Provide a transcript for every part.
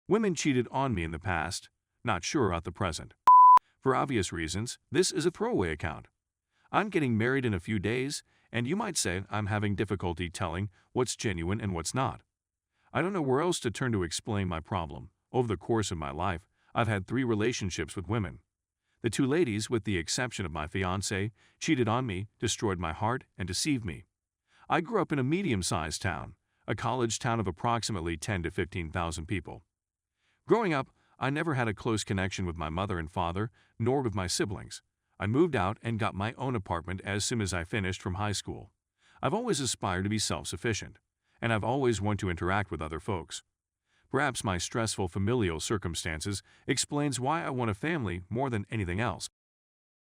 Women cheated on me in the past, not sure about the present. For obvious reasons, this is a throwaway account. I'm getting married in a few days, and you might say I'm having difficulty telling what's genuine and what's not. I don't know where else to turn to explain my problem. Over the course of my life, I've had 3 relationships with women. The 2 ladies, with the exception of my fiancée, cheated on me, destroyed my heart, and deceived me. I grew up in a medium-sized town, a college town of approximately 10 to 15,000 people. Growing up, I never had a close connection with my mother and father, nor with my siblings. I moved out and got my own apartment as soon as I finished from high school. I've always aspired to be self-sufficient, and I've always wanted to interact with other folks. Perhaps my stressful familial circumstances explains why I want a family more than anything else.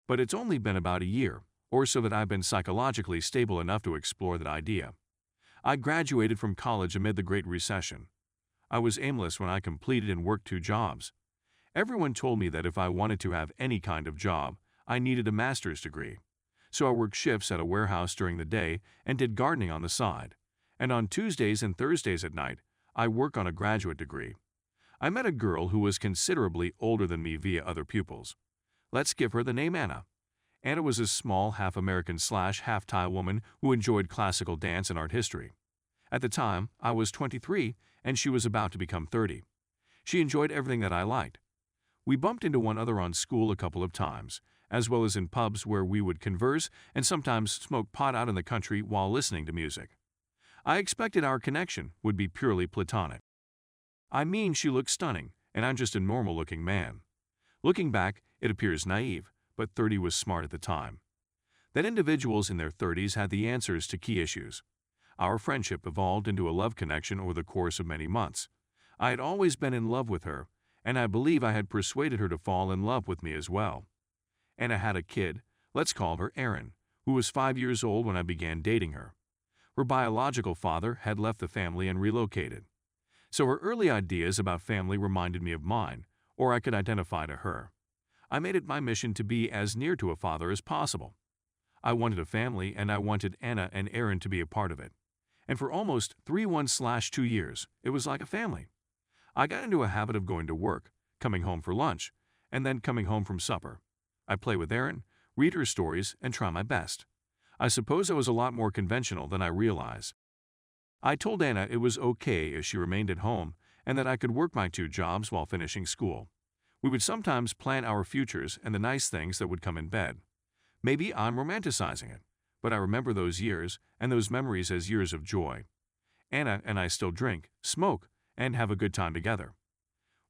But it's only been about a year or so that I've been psychologically stable enough to explore that idea. I graduated from college amid the Great Recession. I was aimless when I completed and worked 2 jobs. Everyone told me that if I wanted to have any kind of job, I needed a master's degree. So I worked shifts at a warehouse during the day and did gardening on the side. And on Tuesdays and Thursdays at night, I work on a graduate degree. I met a girl who was considerably older than me via other pupils. Let's give her the name Anna. Anna was a small half-American / half-Thai woman who enjoyed classical dance and art history. At the time, I was 23 and she was about to become 30. She enjoyed everything that I liked. We bumped into one another on school a couple of times, as well as in pubs where we would converse and sometimes smoke pot out in the country while listening to music. I expected our connection would be purely platonic. I mean, she looked stunning, and I'm just a normal-looking man. Looking back, it appears naive, but 30 was smart at the time. That individuals in their 30s had the answers to key issues. Our friendship evolved into a love connection over the course of many months. I had always been in love with her, and I believe I had persuaded her to fall in love with me as well. Anna had a kid, let's call her Aaron, who was 5 years old when I began dating her. Her biological father had left the family and relocated. So her early ideas about family reminded me of mine, or I could identify to her. I made it my mission to be as near to a father as possible. I wanted a family, and I wanted Anna and Aaron to be a part of it. And for almost 2 years, it was like a family. I got into a habit of going to work, coming home for lunch, and then coming home from supper. I play with Aaron, read her stories, and try my best. I suppose I was a lot more conventional than I realized. I told Anna it was okay if she remained at home and that I could work my 2 jobs while finishing school. We would sometimes plan our futures and the nice things that would come in bed. Maybe I'm romanticizing it, but I remember those years and those memories as years of joy. Anna and I still drink, smoke, and have a good time together.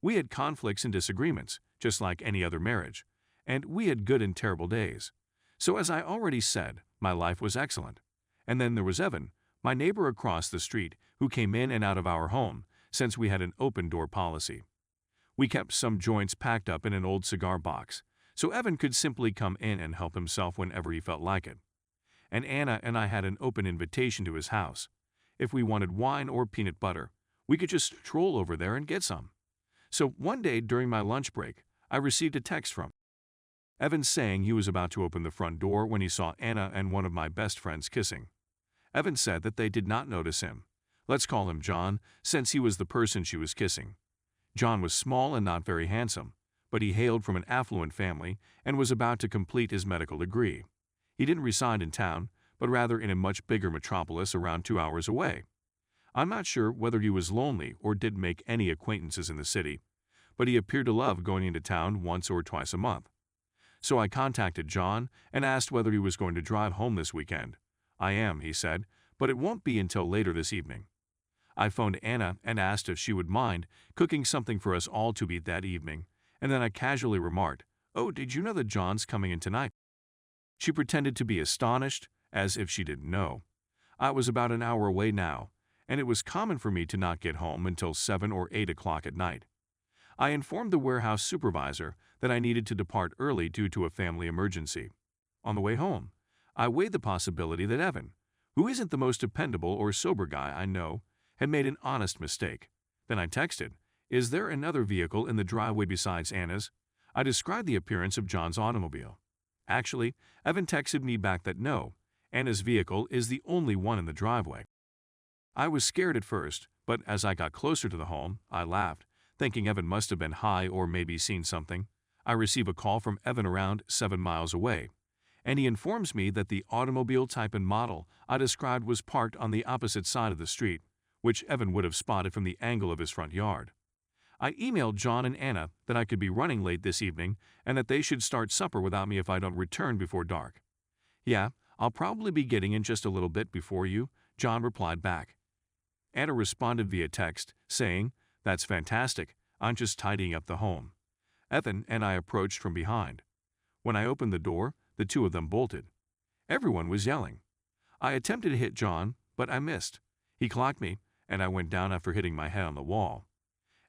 We had conflicts and disagreements, just like any other marriage, and we had good and terrible days. So as I already said, my life was excellent. And then there was Evan, my neighbor across the street, who came in and out of our home since we had an open-door policy. We kept some joints packed up in an old cigar box, so Evan could simply come in and help himself whenever he felt like it. And Anna and I had an open invitation to his house. If we wanted wine or peanut butter, we could just stroll over there and get some. So one day during my lunch break, I received a text from Evan saying he was about to open the front door when he saw Anna and one of my best friends kissing. Evan said that they did not notice him. Let's call him John, since he was the person she was kissing. John was small and not very handsome, but he hailed from an affluent family and was about to complete his medical degree. He didn't reside in town, but rather in a much bigger metropolis around 2 hours away. I'm not sure whether he was lonely or didn't make any acquaintances in the city, but he appeared to love going into town once or twice a month. So I contacted John and asked whether he was going to drive home this weekend. I am, he said, but it won't be until later this evening. I phoned Anna and asked if she would mind cooking something for us all to eat that evening, and then I casually remarked, "Oh, did you know that John's coming in tonight?" She pretended to be astonished, as if she didn't know. I was about an hour away now, and it was common for me to not get home until 7 or 8 o'clock at night. I informed the warehouse supervisor that I needed to depart early due to a family emergency. On the way home, I weighed the possibility that Evan, who isn't the most dependable or sober guy I know, had made an honest mistake. Then I texted, "Is there another vehicle in the driveway besides Anna's?" I described the appearance of John's automobile. Actually, Evan texted me back that no, Anna's vehicle is the only one in the driveway. I was scared at first, but as I got closer to the home, I laughed, Thinking Evan must have been high or maybe seen something, I receive a call from Evan around 7 miles away, and he informs me that the automobile type and model I described was parked on the opposite side of the street, which Evan would have spotted from the angle of his front yard. I emailed John and Anna that I could be running late this evening and that they should start supper without me if I don't return before dark. "Yeah, I'll probably be getting in just a little bit before you," John replied back. Anna responded via text, saying, "That's fantastic, I'm just tidying up the home." Evan and I approached from behind. When I opened the door, the two of them bolted. Everyone was yelling. I attempted to hit John, but I missed. He clocked me, and I went down after hitting my head on the wall.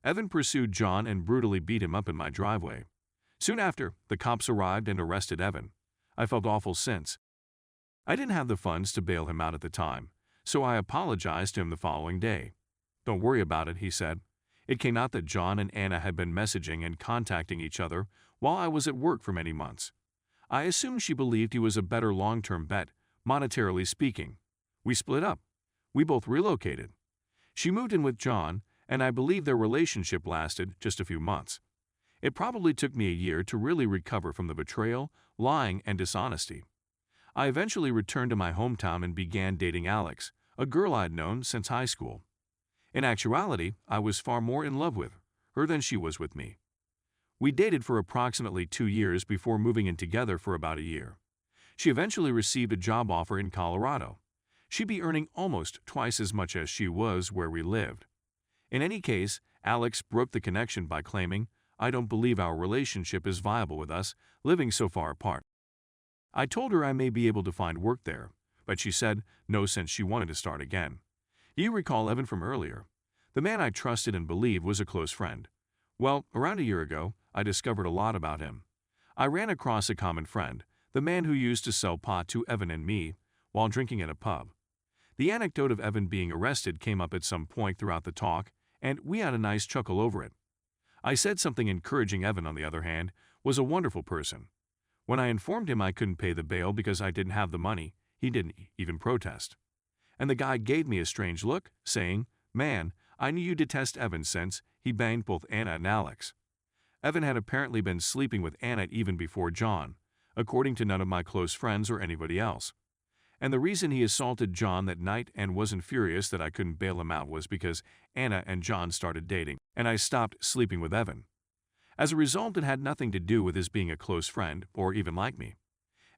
Evan pursued John and brutally beat him up in my driveway. Soon after, the cops arrived and arrested Evan. I felt awful since. I didn't have the funds to bail him out at the time, so I apologized to him the following day. "Don't worry about it," he said. It came out that John and Anna had been messaging and contacting each other while I was at work for many months. I assumed she believed he was a better long-term bet, monetarily speaking. We split up. We both relocated. She moved in with John, and I believe their relationship lasted just a few months. It probably took me a year to really recover from the betrayal, lying, and dishonesty. I eventually returned to my hometown and began dating Alex, a girl I'd known since high school. In actuality, I was far more in love with her than she was with me. We dated for approximately 2 years before moving in together for about a year. She eventually received a job offer in Colorado. She'd be earning almost twice as much as she was where we lived. In any case, Alex broke the connection by claiming, "I don't believe our relationship is viable with us, living so far apart." I told her I may be able to find work there, but she said no since she wanted to start again. You recall Evan from earlier. The man I trusted and believed was a close friend. Well, around a year ago, I discovered a lot about him. I ran across a common friend, the man who used to sell pot to Evan and me while drinking at a pub. The anecdote of Evan being arrested came up at some point throughout the talk, and we had a nice chuckle over it. I said something encouraging. Evan, on the other hand, was a wonderful person. When I informed him I couldn't pay the bail because I didn't have the money, he didn't even protest. And the guy gave me a strange look, saying, "Man, I knew you detest Evan since he banged both Anna and Alex." Evan had apparently been sleeping with Anna even before John, according to none of my close friends or anybody else. And the reason he assaulted John that night and wasn't furious that I couldn't bail him out was because Anna and John started dating, and I stopped sleeping with Evan. As a result, it had nothing to do with his being a close friend or even like me.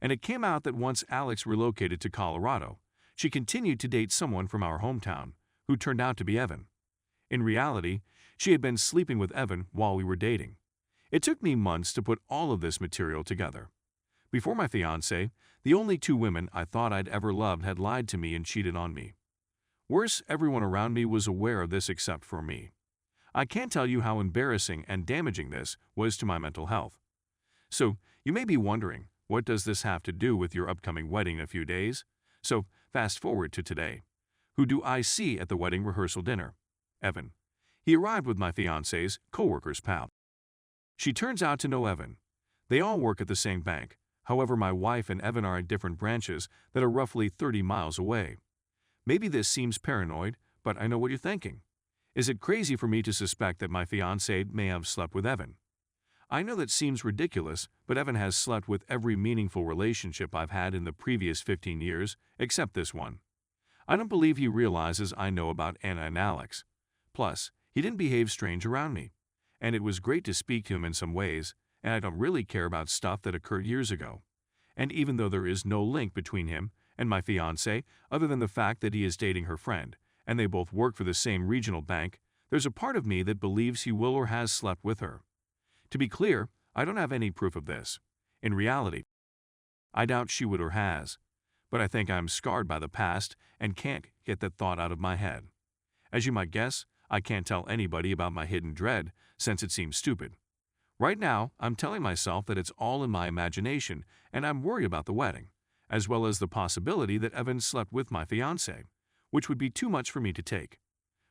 And it came out that once Alex relocated to Colorado, she continued to date someone from our hometown, who turned out to be Evan. In reality, she had been sleeping with Evan while we were dating. It took me months to put all of this material together. Before my fiancé, the only 2 women I thought I'd ever loved had lied to me and cheated on me. Worse, everyone around me was aware of this except for me. I can't tell you how embarrassing and damaging this was to my mental health. So, you may be wondering, what does this have to do with your upcoming wedding in a few days? So, fast forward to today. Who do I see at the wedding rehearsal dinner? Evan. He arrived with my fiancé's co-worker's pal. She turns out to know Evan. They all work at the same bank. However, my wife and Evan are at different branches that are roughly 30 miles away. Maybe this seems paranoid, but I know what you're thinking. Is it crazy for me to suspect that my fiancé may have slept with Evan? I know that seems ridiculous, but Evan has slept with every meaningful relationship I've had in the previous 15 years, except this one. I don't believe he realizes I know about Anna and Alex. Plus, he didn't behave strange around me. And it was great to speak to him in some ways, and I don't really care about stuff that occurred years ago. And even though there is no link between him and my fiancé other than the fact that he is dating her friend, and they both work for the same regional bank, there's a part of me that believes he will or has slept with her. To be clear, I don't have any proof of this. In reality, I doubt she would or has, but I think I'm scarred by the past and can't get that thought out of my head. As you might guess, I can't tell anybody about my hidden dread since it seems stupid. Right now, I'm telling myself that it's all in my imagination and I'm worried about the wedding, as well as the possibility that Evan slept with my fiancé, which would be too much for me to take.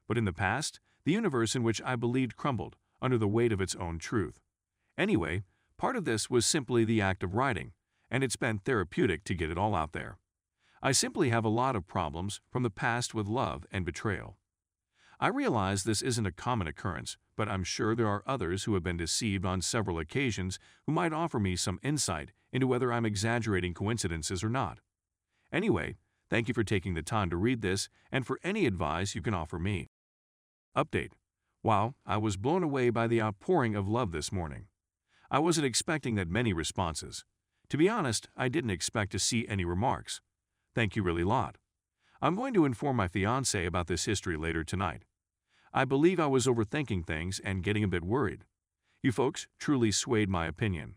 But in the past, the universe in which I believed crumbled under the weight of its own truth. Anyway, part of this was simply the act of writing, and it's been therapeutic to get it all out there. I simply have a lot of problems from the past with love and betrayal. I realize this isn't a common occurrence, but I'm sure there are others who have been deceived on several occasions who might offer me some insight into whether I'm exaggerating coincidences or not. Anyway, thank you for taking the time to read this and for any advice you can offer me. Update. Wow, I was blown away by the outpouring of love this morning. I wasn't expecting that many responses. To be honest, I didn't expect to see any remarks. Thank you really lot. I'm going to inform my fiancé about this history later tonight. I believe I was overthinking things and getting a bit worried. You folks truly swayed my opinion.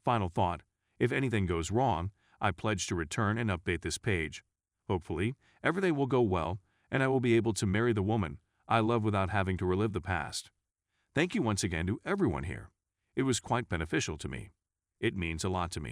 Final thought, if anything goes wrong, I pledge to return and update this page. Hopefully, everything will go well, and I will be able to marry the woman I love without having to relive the past. Thank you once again to everyone here. It was quite beneficial to me. It means a lot to me.